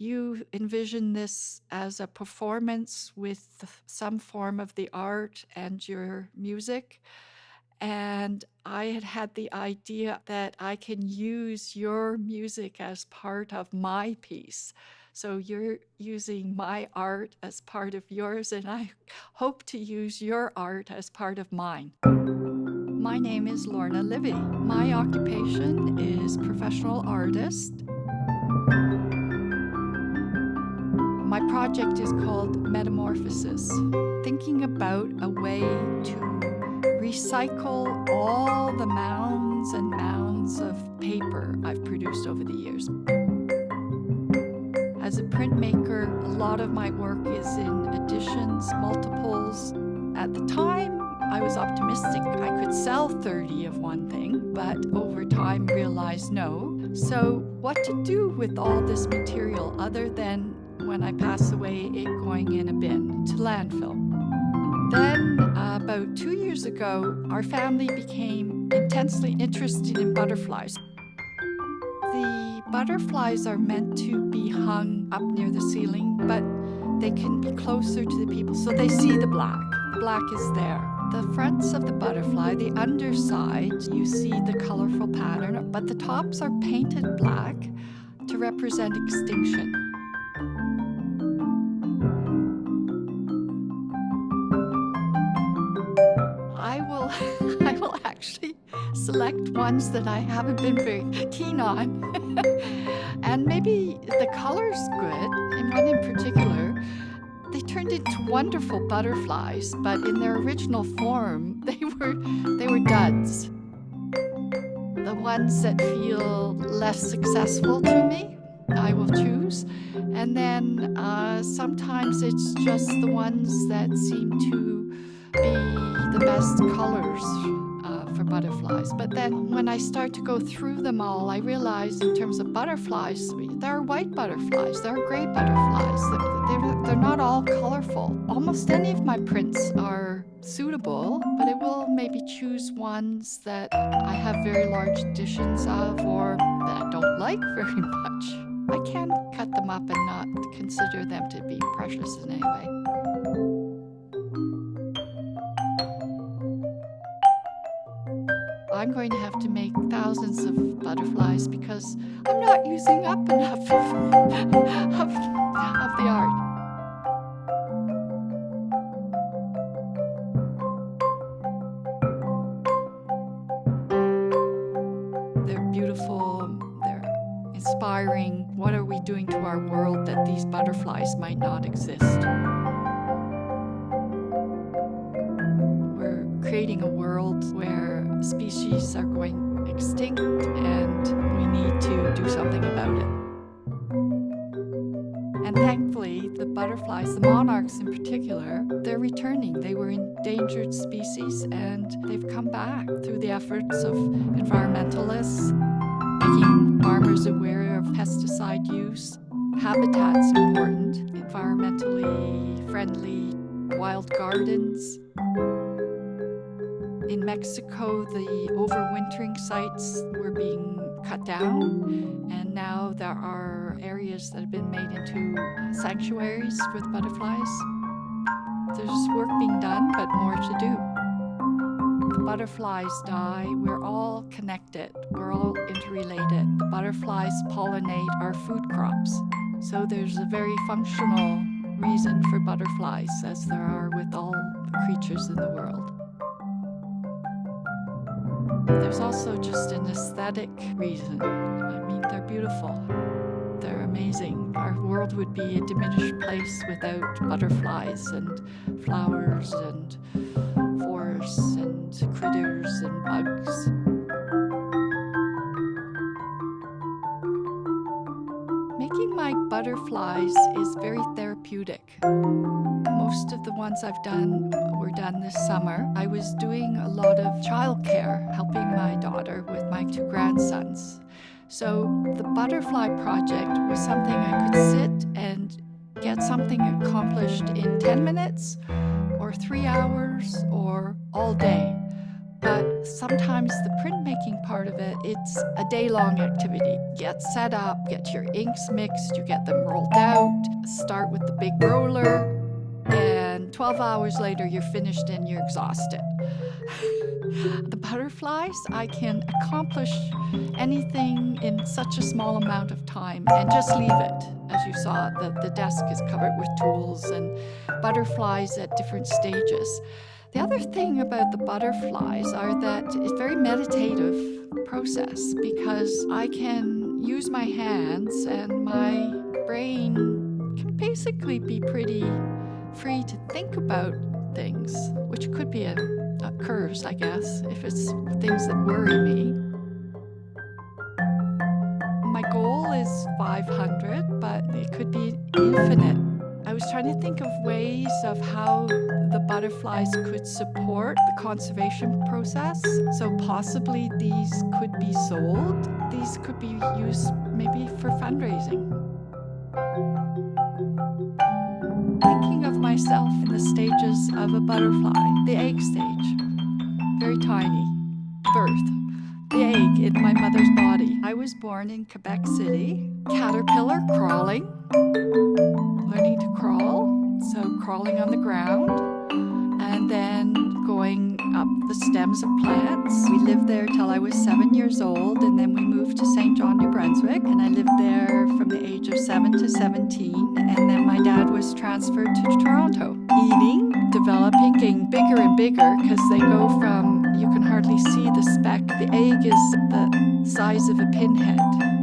you envision this as a performance with some form of the art and your music. And I had the idea that I can use your music as part of my piece. So you're using my art as part of yours, and I hope to use your art as part of mine. My name is Lorna Livy. My occupation is professional artist. My project is called Metamorphosis, thinking about a way to recycle all the mounds and mounds of paper I've produced over the years. As a printmaker, a lot of my work is in editions, multiples. At the time, I was optimistic I could sell 30 of one thing, but over time realized no. So what to do with all this material other than when I pass away, it going in a bin to landfill? Then, about 2 years ago, our family became intensely interested in butterflies. The butterflies are meant to be hung up near the ceiling, but they can be closer to the people, so they see the black. The black is there. The fronts of the butterfly, the underside, you see the colorful pattern, but the tops are painted black to represent extinction. I will actually select ones that I haven't been very keen on. And maybe the color's good. In one in particular, they turned into wonderful butterflies, but in their original form, they were duds. The ones that feel less successful to me, I will choose. And then sometimes it's just the ones that seem to be the best colors for butterflies. But then when I start to go through them all, I realize in terms of butterflies, there are white butterflies, there are gray butterflies. They're not all colorful. Almost any of my prints are suitable, but I will maybe choose ones that I have very large editions of or that I don't like very much. I can cut them up and not consider them to be precious in any way. I'm going to have to make thousands of butterflies because I'm not using up enough of the art. They're beautiful, they're inspiring. What are we doing to our world that these butterflies might not exist? We're creating a world where species are going extinct and we need to do something about it. And thankfully, the butterflies, the monarchs in particular, they're returning. They were endangered species and they've come back through the efforts of environmentalists, making farmers aware of pesticide use. Habitat's important, environmentally friendly wild gardens. In Mexico, the overwintering sites were being cut down, and now there are areas that have been made into sanctuaries for the butterflies. There's work being done, but more to do. The butterflies die. We're all connected. We're all interrelated. The butterflies pollinate our food crops. So there's a very functional reason for butterflies, as there are with all creatures in the world. There's also just an aesthetic reason. I mean, they're beautiful. They're amazing. Our world would be a diminished place without butterflies and flowers and forests and critters and bugs. Making my butterflies is very therapeutic. Most of the ones I've done were done this summer. I was doing a lot of childcare, helping my daughter with my 2 grandsons. So the butterfly project was something I could sit and get something accomplished in 10 minutes or 3 hours or all day. But sometimes the printmaking part of it, it's a day-long activity. Get set up, get your inks mixed, you get them rolled out, start with the big roller, and 12 hours later you're finished and you're exhausted. The butterflies, I can accomplish anything in such a small amount of time and just leave it. As you saw, the desk is covered with tools and butterflies at different stages. The other thing about the butterflies are that it's a very meditative process because I can use my hands and my brain can basically be pretty free to think about things, which could be a curse, I guess, if it's things that worry me. My goal is 500, but it could be infinite. I was trying to think of ways of how the butterflies could support the conservation process. So possibly these could be sold. These could be used maybe for fundraising. Thinking of myself in the stages of a butterfly. The egg stage, very tiny, birth. The egg in my mother's body. I was born in Quebec City, caterpillar crawling, learning to crawl, so crawling on the ground, and then going up the stems of plants. We lived there till I was 7 years old, and then we moved to St. John, New Brunswick, and I lived there from the age of 7 to 17, and then my dad was transferred to Toronto. Eating, developing, getting bigger and bigger, because they go from, you can hardly see the speck. The egg is the size of a pinhead.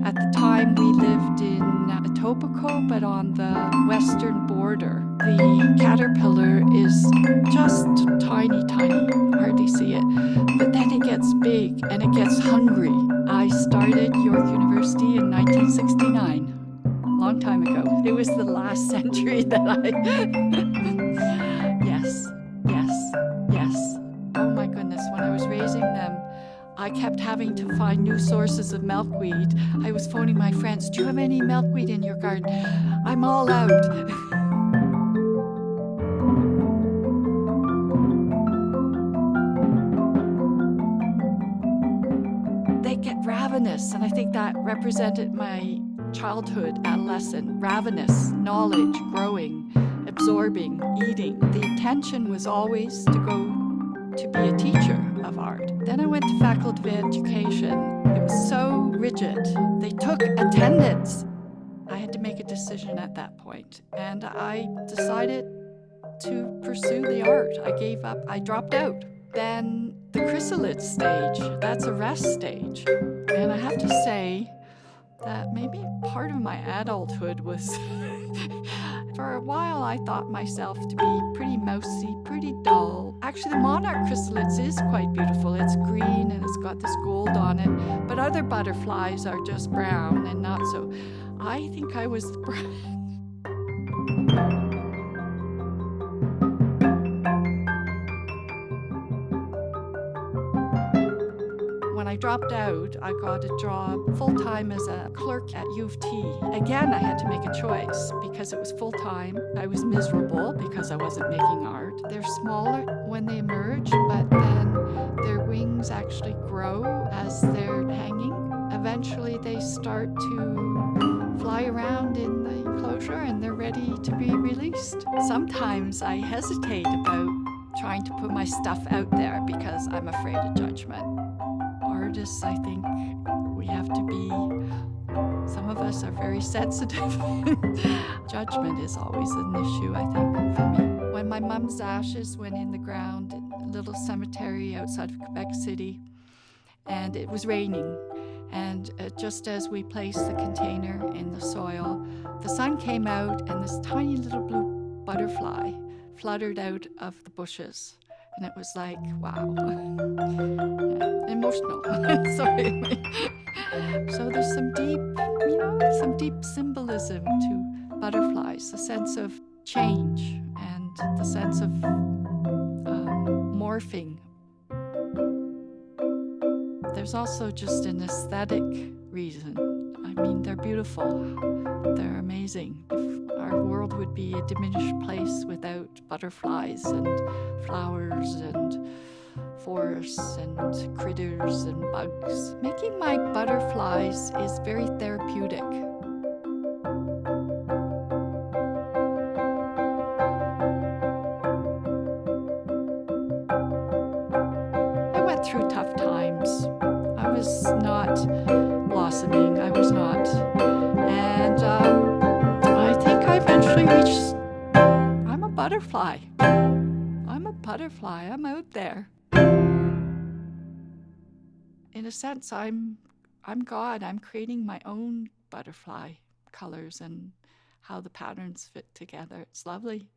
At the time, we lived in Etobicoke, but on the western border. The caterpillar is just tiny, hardly see it. But then it gets big and it gets hungry. I started York University in 1969, long time ago. It was the last century that Yes. Oh my goodness, when I was raising them, I kept having to find new sources of milkweed. I was phoning my friends, do you have any milkweed in your garden? I'm all out. They get ravenous, and I think that represented my childhood, adolescent, ravenous, knowledge, growing, absorbing, eating. The intention was always to go to be a teacher of art. Then I went to Faculty of Education. It was so rigid. They took attendance. I had to make a decision at that point, and I decided to pursue the art. I gave up. I dropped out. Then the chrysalid stage, that's a rest stage. And I have to say that maybe part of my adulthood was for a while I thought myself to be pretty mousy, pretty dull. Actually, the monarch chrysalids is quite beautiful. It's green and it's got this gold on it, but other butterflies are just brown and not so. I think I was the brown. When I dropped out, I got a job full-time as a clerk at U of T. Again, I had to make a choice because it was full-time. I was miserable because I wasn't making art. They're smaller when they emerge, but then their wings actually grow as they're hanging. Eventually, they start to fly around in the enclosure and they're ready to be released. Sometimes I hesitate about trying to put my stuff out there because I'm afraid of judgment. Artists, I think we have to be, some of us are very sensitive. Judgment is always an issue, I think, for me. When my mom's ashes went in the ground in a little cemetery outside of Quebec City, and it was raining, and just as we placed the container in the soil, the sun came out and this tiny little blue butterfly fluttered out of the bushes. And it was like, wow, emotional. Sorry. So there's some deep symbolism to butterflies, the sense of change and the sense of morphing. There's also just an aesthetic reason. I mean, they're beautiful. They're amazing. Our world would be a diminished place without butterflies and flowers and forests and critters and bugs. Making my butterflies is very therapeutic. I went through tough times. I was not blossoming. I was not. And I think I eventually reached, I'm a butterfly. I'm a butterfly. I'm out there. In a sense, I'm God. I'm creating my own butterfly colors and how the patterns fit together. It's lovely.